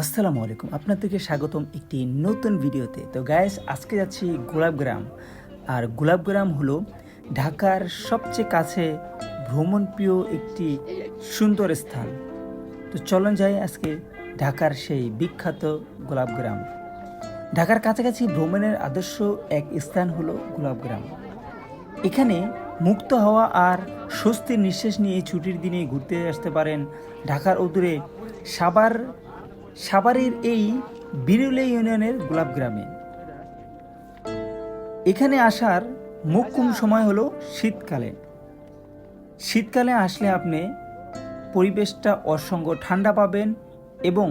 আসসালামু আলাইকুম, আপনাদেরকে স্বাগতম একটি নতুন ভিডিওতে। তো গাইস, আজকে যাচ্ছি গোলাপগ্রাম। আর গোলাপগ্রাম হলো ঢাকার সবচেয়ে কাছে ভ্রমণপ্রিয় একটি সুন্দর স্থান। তো চলুন যাই আজকে ঢাকার সেই বিখ্যাত গোলাপগ্রাম। ঢাকার কাছাকাছি ভ্রমণের আদর্শ এক স্থান হলো গোলাপগ্রাম। এখানে মুক্ত হাওয়া আর স্বস্তির নিঃশ্বাস নিয়ে ছুটির দিনে ঘুরতে আসতে পারেন। ঢাকার অদূরে সাভারের এই বিরুলিয়া ইউনিয়নের গোলাপগ্রামে। এখানে আসার মোক্ষম সময় হলো শীতকালে। শীতকালে আসলে আপনি পরিবেশটা অসংখ্য ঠান্ডা পাবেন এবং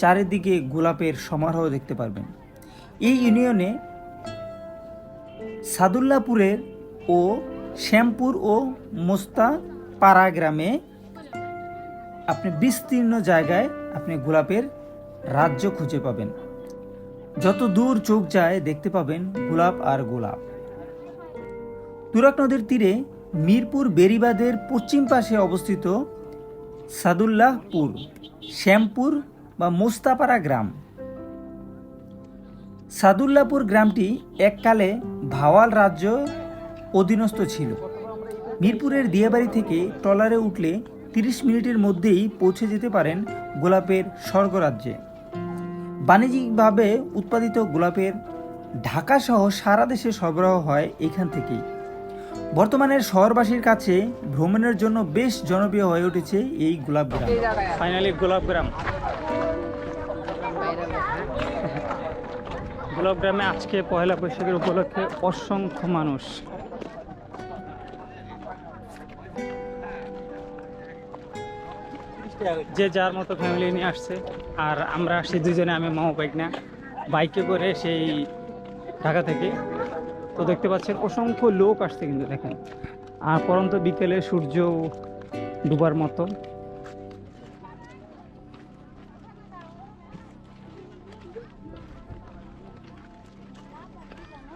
চারিদিকে গোলাপের সমারোহ দেখতে পারবেন। এই ইউনিয়নে সাদুল্লাপুরের ও শ্যামপুর ও মোস্তাপাড়া গ্রামে আপনি বিস্তীর্ণ জায়গায় আপনি গোলাপের রাজ্য খুঁজে পাবেন। যত দূর চোখ যায় দেখতে পাবেন গোলাপ আর গোলাপ। তুরাগ নদীর তীরে মিরপুর বেড়িবাঁধের পশ্চিম পাশে অবস্থিত সাদুল্লাহপুর, শ্যামপুর বা মোস্তাপাড়া গ্রাম। সাদুল্লাহপুর গ্রামটি এককালে ভাওয়াল রাজ্য অধীনস্থ ছিল। মিরপুরের দিয়াবাড়ি থেকে ট্রলারে উঠলে 30 মিনিটের মধ্যেই পৌঁছে যেতে পারেন গোলাপের স্বর্গরাজ্যে। বাণিজ্যিকভাবে উৎপাদিত গোলাপের ঢাকা সহ সারা দেশে সরবরাহ হয় এখান থেকেই। বর্তমানে শহরবাসীর কাছে ভ্রমণের জন্য বেশ জনপ্রিয় হয়ে উঠেছে এই গোলাপগ্রাম। ফাইনালি গোলাপগ্রাম। গোলাপগ্রামে আজকে পয়লা বৈশাখের উপলক্ষে অসংখ্য মানুষ। যে যার মতো ফ্যামিলি নিয়ে আসছে, আর আমরা আসছি দুজনে, আমি মামা না বাইকে করে সেই ঢাকা থেকে। তো দেখতে পাচ্ছেন অসংখ্য লোক আসছে কিন্তু দেখেন। আর পরন্ত বিকেলে সূর্য ডুবার মতো।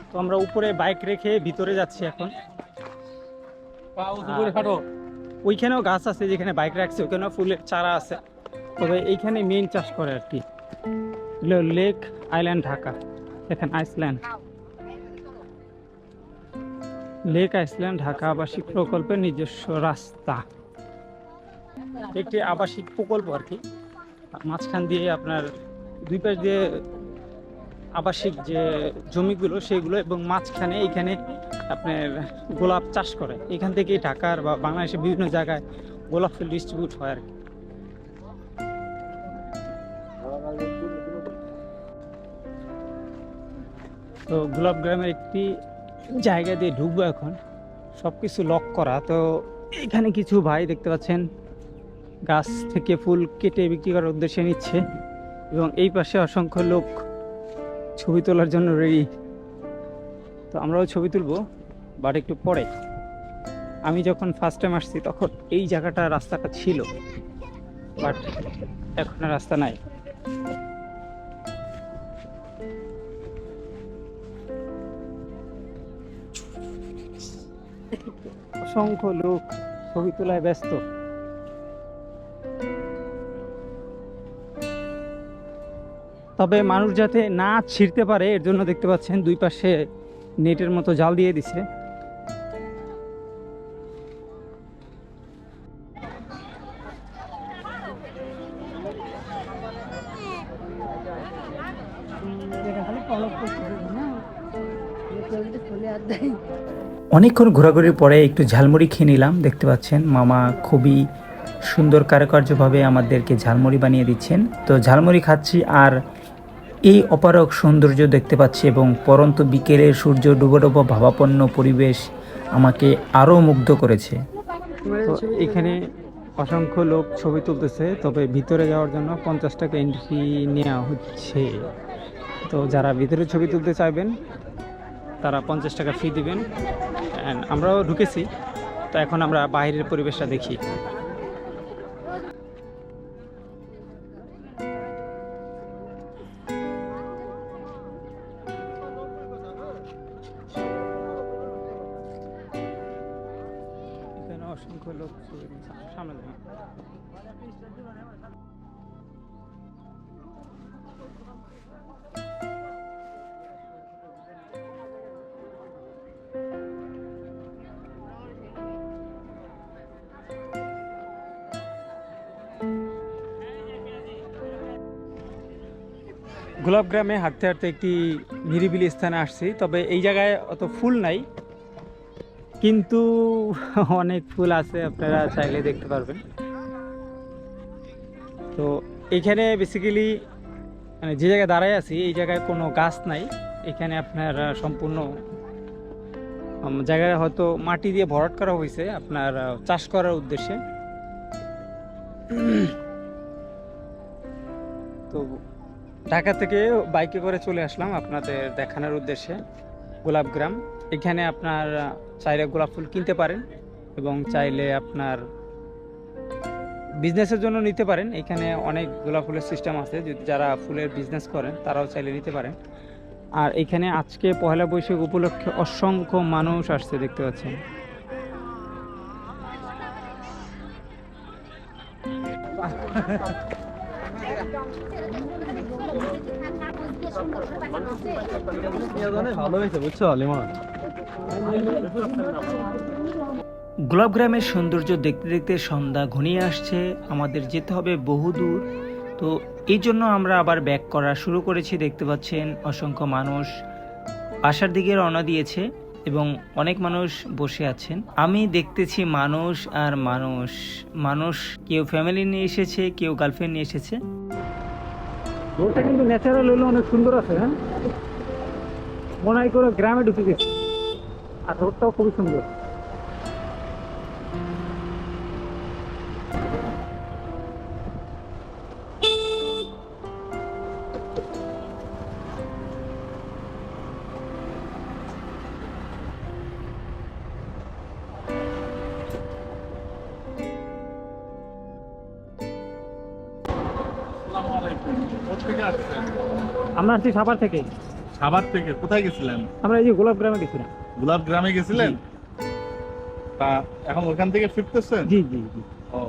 তো আমরা উপরে বাইক রেখে ভিতরে যাচ্ছি এখন। ওইখানেও গাছ আছে, যেখানে বাইক রাখছে ওইখানেও ফুলের চারা আছে। তবে এইখানে মেইন চাষ করে আর কি। লেক আইল্যান্ড ঢাকা, দেখেন আইসল্যান্ড, লেক আইসল্যান্ড ঢাকা আবাসিক প্রকল্পের নিজস্ব রাস্তা। একটি আবাসিক প্রকল্প আর কি। মাঝখান দিয়ে আপনার দুই পাশ দিয়ে আবাসিক যে জমিগুলো সেগুলো, এবং মাঝখানে এইখানে আপনার গোলাপ চাষ করে। এখান থেকেই ঢাকার বা বাংলাদেশের বিভিন্ন জায়গায় গোলাপ ফুল ডিস্ট্রিবিউট হয় আর কি। তো গোলাপগ্রামের একটি জায়গা দিয়ে ঢুকবো এখন, সব কিছু লক করা। তো এখানে কিছু ভাই দেখতে পাচ্ছেন গাছ থেকে ফুল কেটে বিক্রি করার উদ্দেশ্যে নিচ্ছে, এবং এই পাশে অসংখ্য লোক ছবি তোলার জন্য রেডি। তো আমরাও ছবি তুলবো, বাট একটু পরে। আমি যখন ফার্স্ট টাইম আসছি তখন এই জায়গাটা রাস্তাটা ছিল, বাট এখন আর রাস্তা নাই। অসংখ্য লোক ছবি তোলায় ব্যস্ত। তবে মানুষ যাতে না ছিঁড়তে পারে এর জন্য দেখতে পাচ্ছেন দুই পাশে নেটের মতো জাল দিয়ে দিছে। অনেকক্ষণ ঘোরাঘুরির পরে একটু ঝালমুড়ি খেয়ে নিলাম। দেখতে পাচ্ছেন মামা খুবই সুন্দর কারুকার্যভাবে আমাদেরকে ঝালমুড়ি বানিয়ে দিচ্ছেন। তো ঝালমুড়ি খাচ্ছি, আর এই অপারক সৌন্দর্য দেখতে পাচ্ছি, এবং পরন্ত বিকেলের সূর্য ডুবো ডুবো ভাবাপন্ন পরিবেশ আমাকে আরও মুগ্ধ করেছে। তো এখানে অসংখ্য লোক ছবি তুলতেছে, তবে ভিতরে যাওয়ার জন্য 50 টাকা এন্ট্রি নেওয়া হচ্ছে। তো যারা ভিতরে ছবি তুলতে চাইবেন তারা 50 টাকা ফি দিবেন। আমরাও ঢুকেছি। তো এখন আমরা বাইরের পরিবেশটা দেখি। এখানে অসংখ্য লোক সামনে গোলাপ গ্রামে হাঁটতে হাঁটতে একটি নিরিবিলি স্থানে আসছি, তবে এই জায়গায় অত ফুল নাই, কিন্তু অনেক ফুল আছে, আপনারা চাইলে দেখতে পারবেন। তো এইখানে বেসিক্যালি মানে যে জায়গায় দাঁড়ায় আছি এই জায়গায় কোনো গাছ নাই। এখানে আপনার সম্পূর্ণ জায়গায় হয়তো মাটি দিয়ে ভরাট করা হয়েছে আপনার চাষ করার উদ্দেশ্যে। তো ঢাকা থেকে বাইকে করে চলে আসলাম আপনাদের দেখানোর উদ্দেশ্যে গোলাপ গ্রাম। এখানে আপনার চাইলে গোলাপ ফুল কিনতে পারেন এবং চাইলে আপনার বিজনেসের জন্য নিতে পারেন। এখানে অনেক গোলাপ ফুলের সিস্টেম আছে, যদি যারা ফুলের বিজনেস করেন তারাও চাইলে নিতে পারেন। আর এখানে আজকে পহেলা বৈশাখ উপলক্ষে অসংখ্য মানুষ আসছে, দেখতে পাচ্ছেন। গোলাপ গ্রামের সৌন্দর্য দেখতে দেখতে সন্ধ্যা ঘনিয়ে আসছে, আমাদের যেতে হবে বহুদূর। তো এই জন্য আমরা আবার ব্যাক করা শুরু করেছি। দেখতে পাচ্ছেন অসংখ্য মানুষ বাসার দিকে রওনা দিয়েছে এবং অনেক মানুষ বসে আছেন। আমি দেখতেছি মানুষ আর মানুষ, মানুষ কেউ ফ্যামিলি নিয়ে এসেছে, কেউ গার্লফ্রেন্ড নিয়ে এসেছে। রোডটা কিন্তু ন্যাচারাল হলো অনেক সুন্দর আছে, হ্যাঁ মনে হয় করে গ্রামে ঢুকে গেছে, আর রোডটাও খুবই সুন্দর। আমরা আসছি সাভার থেকে। সাভার থেকে কোথায় গেছিলেন? আমরা এই যে গোলাপ গ্রামে গেছিলাম। গোলাপ গ্রামে গেছিলেন? তা এখন ওখান থেকে ফিরতেছেন? জি জি জি। ও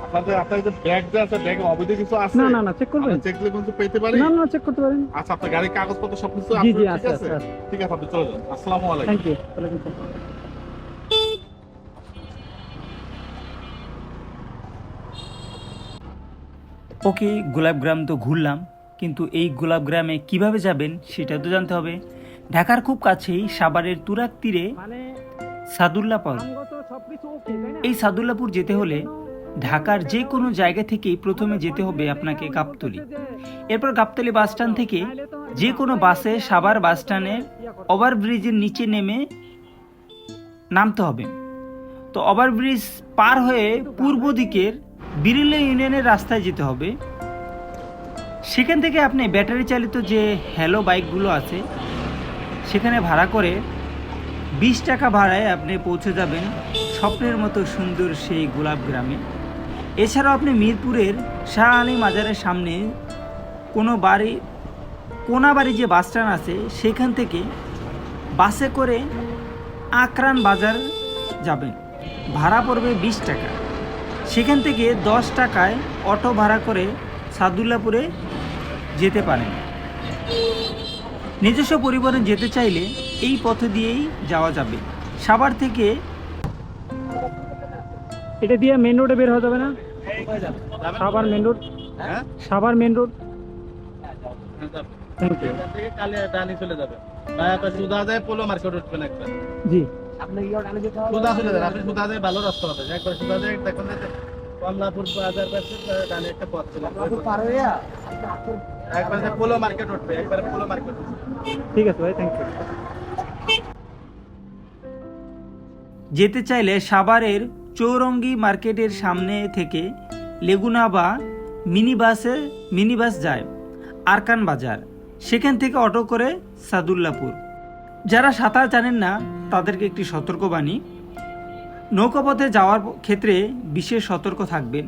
আপনার যে ব্যাগ যে আছে, ব্যাগে অবৈধ কিছু আছে? না না না, চেক করবেন? চেক দিলে কিন্তু পেতে পারি? না না, চেক করতে পারেন। আচ্ছা, আপনার গাড়ির কাগজপত্র সবকিছু জি আছে? জি, ঠিক আছে আছে, আছে। ঠিক আছে, আপনি চলে যান। আসসালামু আলাইকুম। Thank you. ওকে, গোলাপ গ্রাম তো ঘুরলাম, কিন্তু এই গোলাপ গ্রামে কিভাবে যাবেন সেটা তো জানতে হবে। ঢাকার খুব কাছেই সাভারের তুরাগ তীরে সাদুল্লাপুর। এই সাদুল্লাপুর যেতে হলে ঢাকার যে কোনো জায়গা থেকেই প্রথমে যেতে হবে আপনাকে গাবতলী। এরপর গাবতলী বাস স্ট্যান্ড থেকে যে কোনো বাসে সাভার বাস স্ট্যান্ডে ওভারব্রিজের নিচে নেমে নামতে হবে। তো ওভারব্রিজ পার হয়ে পূর্ব দিকের বিরুলিয়া ইউনিয়নের রাস্তায় যেতে হবে। সেখান থেকে আপনি ব্যাটারি চালিত যে হ্যালো বাইকগুলো আছে সেখানে ভাড়া করে 20 টাকা ভাড়ায় আপনি পৌঁছে যাবেন স্বপ্নের মতো সুন্দর সেই গোলাপ গ্রামে। এছাড়াও আপনি মিরপুরের শাহ আলী মাজারের সামনে কোনাবাড়ি যে বাস স্ট্যান্ড আছে সেখান থেকে বাসে করে আকরান বাজার যাবেন, ভাড়া পড়বে 20 টাকা। সেখান থেকে 10 টাকায় অটো ভাড়া করে সাদুল্লাপুরে যেতে পারেন। নিজস্ব পরিবহনে যেতে চাইলে এই পথ দিয়েই যাওয়া যাবে। সাভার থেকে এটা দিয়ে মেন রোডে বের হওয়া যাবে না? Savar main road, Savar main road. Thank you. কালে ডানি চলে যাবে, সুদা যায় পোলো মার্কেট উঠবেন একবার। জি, সুদা চলে যাবে, আপনি সুদা যায় ভালো রাস্তা হবে, একবার সুদা যায় দেখুন কমলাপুর বাজার পাশে ডানে একটা পথ চলে একবার পোলো মার্কেট উঠবে, একবার পোলো মার্কেট। ঠিক আছে ভাই, থ্যাংক ইউ। যেতে চাইলে সাভারের চৌরঙ্গি মার্কেটের সামনে থেকে লেগুনা বা মিনি বাস যায় আরকান বাজার, সেখান থেকে অটো করে সাদুল্লাপুর। যারা সাঁতার জানেন না তাদেরকে একটি সতর্কবাণী, নৌকাপথে যাওয়ার ক্ষেত্রে বিশেষ সতর্ক থাকবেন।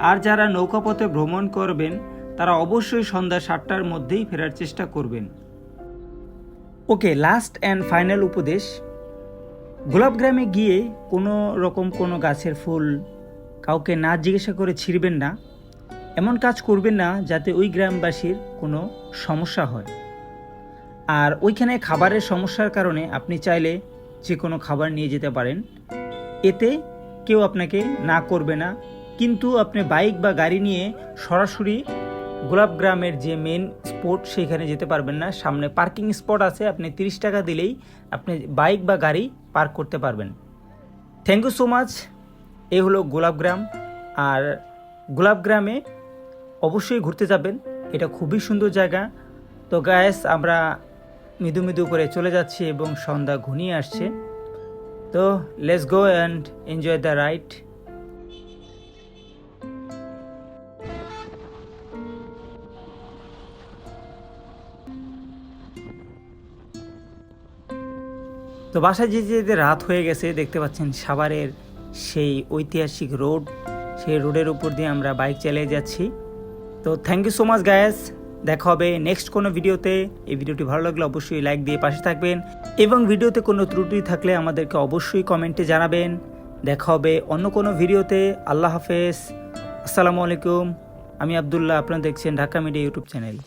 আর যারা নৌকাপথে ভ্রমণ করবেন তারা অবশ্যই সন্ধ্যা 7টার মধ্যেই ফেরার চেষ্টা করবেন। ওকে, লাস্ট অ্যান্ড ফাইনাল উপদেশ, গোলাপ গ্রামে গিয়ে কোনো গাছের ফুল কাউকে না জিজ্ঞাসা করে ছিঁড়বেন না। এমন কাজ করবেন না যাতে ওই গ্রামবাসীর কোনো সমস্যা হয়। আর ওইখানে খাবারের সমস্যার কারণে আপনি চাইলে যে কোনো খাবার নিয়ে যেতে পারেন, এতে কেউ আপনাকে না করবে না। কিন্তু আপনি বাইক বা গাড়ি নিয়ে সরাসরি গোলাপ গ্রামের যে মেন স্পট সেখানে যেতে পারবেন না। সামনে পার্কিং স্পট আছে, আপনি 30 টাকা দিলেই আপনি বাইক বা গাড়ি পার্ক করতে পারবেন। Thank you so much. এই হলো গোলাপগ্রাম। আর গোলাপগ্রামে অবশ্যই ঘুরতে যাবেন, এটা খুবই সুন্দর জায়গা। তো গায়েস আমরা মৃদু মৃদু করে চলে যাচ্ছি এবং সন্ধ্যা ঘনিয়ে আসছে। তো let's go and enjoy the ride. তো বাসায় যেতে যেতে রাত হয়ে গেছে, দেখতে পাচ্ছেন সাভারের সেই ঐতিহাসিক রোড, সেই রোডের উপর দিয়ে আমরা বাইক চালিয়ে যাচ্ছি। তো thank you so much guys, দেখা হবে নেক্সট কোনো ভিডিওতে। এই ভিডিওটি ভালো লাগলে অবশ্যই লাইক দিয়ে পাশে থাকবেন এবং ভিডিওতে কোনো ত্রুটি থাকলে আমাদেরকে অবশ্যই কমেন্টে জানাবেন। দেখা হবে অন্য কোনো ভিডিওতে। আল্লাহ হাফেজ, আসসালামু আলাইকুম। আমি আবদুল্লাহ, আপনারা দেখছেন ঢাকা মিডিয়া ইউটিউব চ্যানেল।